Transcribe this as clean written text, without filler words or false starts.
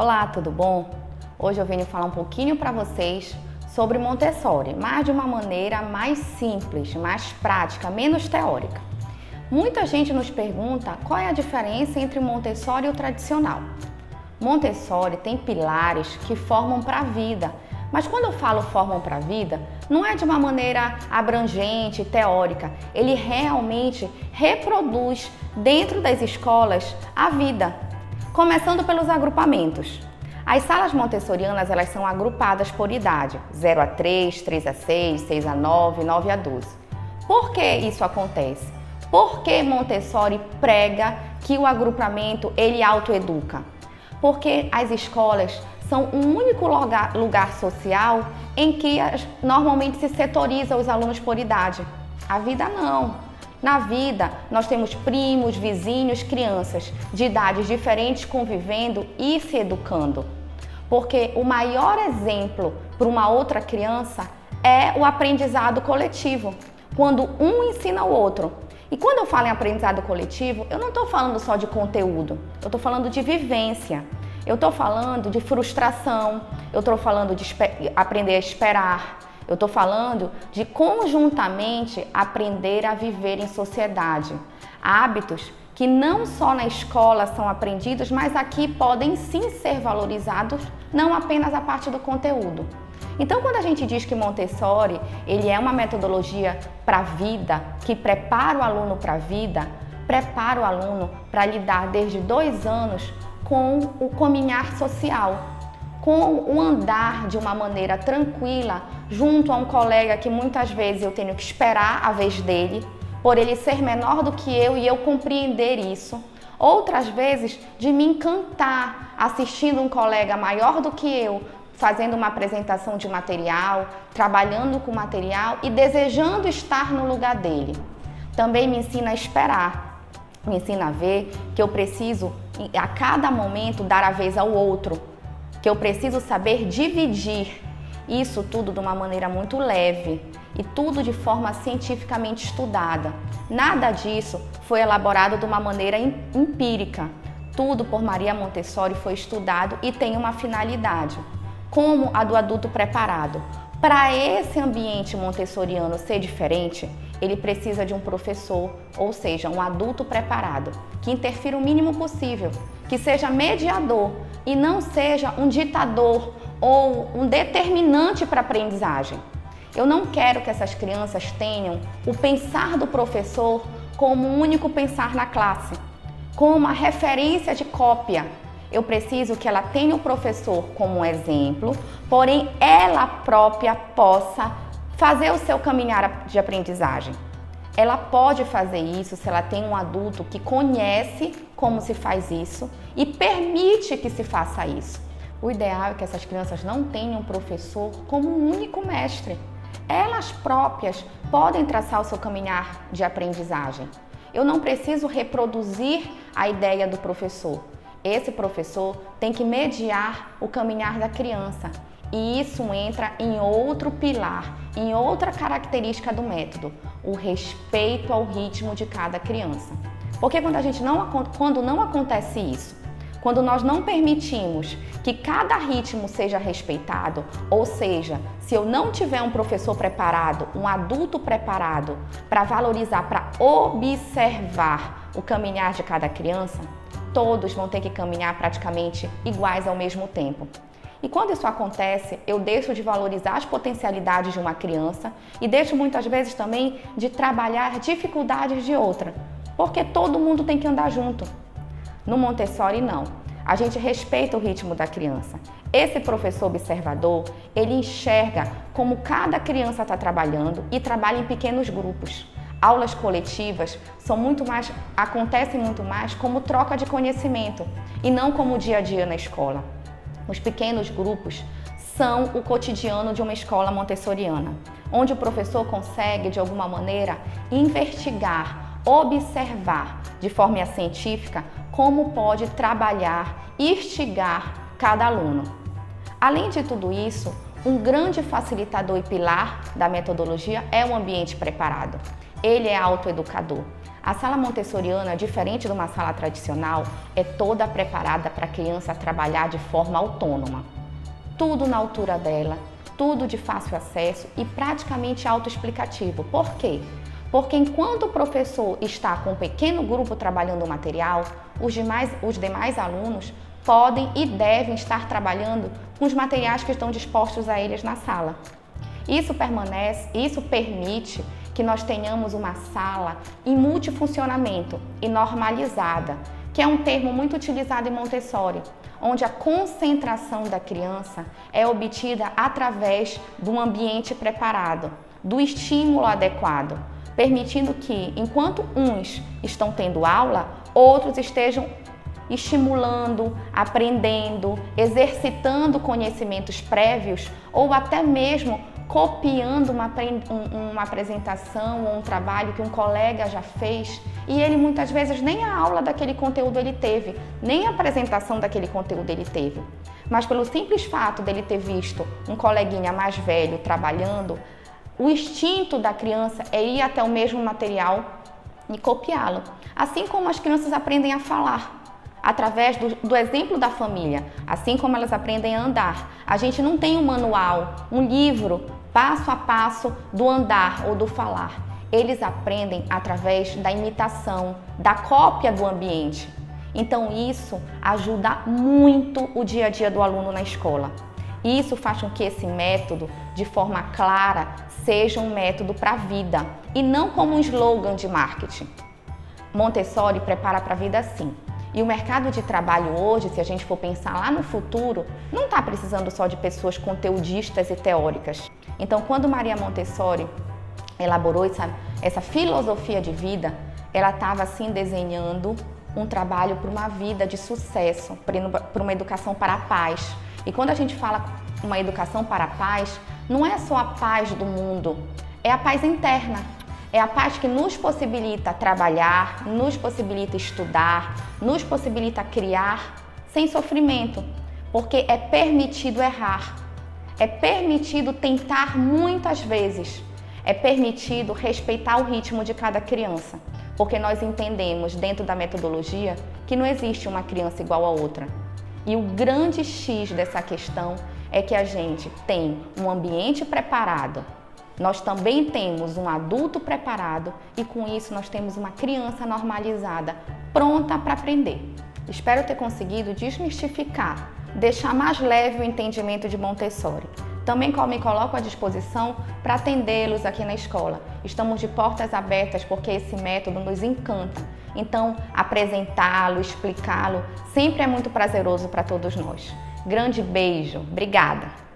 Olá, tudo bom? Hoje eu venho falar um pouquinho para vocês sobre Montessori, mas de uma maneira mais simples, mais prática, menos teórica. Muita gente nos pergunta qual é a diferença entre o Montessori e o tradicional. Montessori tem pilares que formam para a vida, mas quando eu falo formam para a vida, não é de uma maneira abrangente, teórica. Ele realmente reproduz dentro das escolas a vida, começando pelos agrupamentos. As salas montessorianas, elas são agrupadas por idade, 0 a 3, 3 a 6, 6 a 9, 9 a 12. Por que isso acontece? Porque Montessori prega que o agrupamento, ele autoeduca. Porque as escolas são um único lugar social em que normalmente se setoriza os alunos por idade. A vida não. Na vida, nós temos primos, vizinhos, crianças de idades diferentes convivendo e se educando. Porque o maior exemplo para uma outra criança é o aprendizado coletivo, quando um ensina o outro. E quando eu falo em aprendizado coletivo, eu não estou falando só de conteúdo, eu estou falando de vivência, eu estou falando de frustração, eu estou falando de aprender a esperar, eu estou falando de conjuntamente aprender a viver em sociedade. Hábitos que não só na escola são aprendidos, mas aqui podem sim ser valorizados, não apenas a parte do conteúdo. Então, quando a gente diz que Montessori ele é uma metodologia para a vida, que prepara o aluno para a vida, prepara o aluno para lidar desde 2 anos com o caminhar social, com o andar de uma maneira tranquila junto a um colega que muitas vezes eu tenho que esperar a vez dele, por ele ser menor do que eu e eu compreender isso. Outras vezes de me encantar assistindo um colega maior do que eu, fazendo uma apresentação de material, trabalhando com material e desejando estar no lugar dele. Também me ensina a esperar, me ensina a ver que eu preciso a cada momento dar a vez ao outro, que eu preciso saber dividir isso tudo de uma maneira muito leve e tudo de forma cientificamente estudada. Nada disso foi elaborado de uma maneira empírica. Tudo por Maria Montessori foi estudado e tem uma finalidade, como a do adulto preparado. Para esse ambiente montessoriano ser diferente, ele precisa de um professor, ou seja, um adulto preparado, que interfira o mínimo possível, que seja mediador e não seja um ditador ou um determinante para a aprendizagem. Eu não quero que essas crianças tenham o pensar do professor como o único pensar na classe, como uma referência de cópia. Eu preciso que ela tenha o professor como um exemplo, porém ela própria possa fazer o seu caminhar de aprendizagem. Ela pode fazer isso se ela tem um adulto que conhece como se faz isso e permite que se faça isso. O ideal é que essas crianças não tenham um professor como um único mestre. Elas próprias podem traçar o seu caminhar de aprendizagem. Eu não preciso reproduzir a ideia do professor. Esse professor tem que mediar o caminhar da criança. E isso entra em outro pilar, em outra característica do método, o respeito ao ritmo de cada criança. Porque quando não acontece isso, quando nós não permitimos que cada ritmo seja respeitado, ou seja, se eu não tiver um professor preparado, um adulto preparado para valorizar, para observar o caminhar de cada criança, todos vão ter que caminhar praticamente iguais ao mesmo tempo. E quando isso acontece, eu deixo de valorizar as potencialidades de uma criança e deixo muitas vezes também de trabalhar dificuldades de outra, porque todo mundo tem que andar junto. No Montessori, não. A gente respeita o ritmo da criança. Esse professor observador, ele enxerga como cada criança está trabalhando e trabalha em pequenos grupos. Aulas coletivas acontecem muito mais como troca de conhecimento e não como o dia a dia na escola. Os pequenos grupos são o cotidiano de uma escola montessoriana, onde o professor consegue, de alguma maneira, investigar, observar de forma científica como pode trabalhar e instigar cada aluno. Além de tudo isso, um grande facilitador e pilar da metodologia é o ambiente preparado. Ele é autoeducador. A sala montessoriana, diferente de uma sala tradicional, é toda preparada para a criança trabalhar de forma autônoma. Tudo na altura dela, tudo de fácil acesso e praticamente autoexplicativo. Por quê? Porque enquanto o professor está com um pequeno grupo trabalhando o material, os demais alunos podem e devem estar trabalhando com os materiais que estão dispostos a eles na sala. Isso permite que nós tenhamos uma sala em multifuncionamento e normalizada, que é um termo muito utilizado em Montessori, onde a concentração da criança é obtida através de um ambiente preparado, do estímulo adequado, permitindo que, enquanto uns estão tendo aula, outros estejam estimulando, aprendendo, exercitando conhecimentos prévios ou até mesmo copiando uma apresentação ou um trabalho que um colega já fez e ele muitas vezes nem a aula daquele conteúdo ele teve, nem a apresentação daquele conteúdo ele teve. Mas pelo simples fato dele ter visto um coleguinha mais velho trabalhando, o instinto da criança é ir até o mesmo material e copiá-lo. Assim como as crianças aprendem a falar, através do exemplo da família, assim como elas aprendem a andar. A gente não tem um manual, um livro, passo a passo do andar ou do falar. Eles aprendem através da imitação, da cópia do ambiente. Então isso ajuda muito o dia a dia do aluno na escola. Isso faz com que esse método, de forma clara, seja um método para a vida e não como um slogan de marketing. Montessori prepara para a vida sim. E o mercado de trabalho hoje, se a gente for pensar lá no futuro, não está precisando só de pessoas conteudistas e teóricas. Então, quando Maria Montessori elaborou essa filosofia de vida, ela estava assim desenhando um trabalho para uma vida de sucesso, para uma educação para a paz. E quando a gente fala uma educação para a paz, não é só a paz do mundo, é a paz interna. É a paz que nos possibilita trabalhar, nos possibilita estudar, nos possibilita criar sem sofrimento, porque é permitido errar, é permitido tentar muitas vezes, é permitido respeitar o ritmo de cada criança, porque nós entendemos dentro da metodologia que não existe uma criança igual a outra. E o grande X dessa questão é que a gente tem um ambiente preparado, nós também temos um adulto preparado e com isso nós temos uma criança normalizada, pronta para aprender. Espero ter conseguido desmistificar, deixar mais leve o entendimento de Montessori. Também me coloco à disposição para atendê-los aqui na escola. Estamos de portas abertas porque esse método nos encanta. Então, apresentá-lo, explicá-lo, sempre é muito prazeroso para todos nós. Grande beijo, obrigada!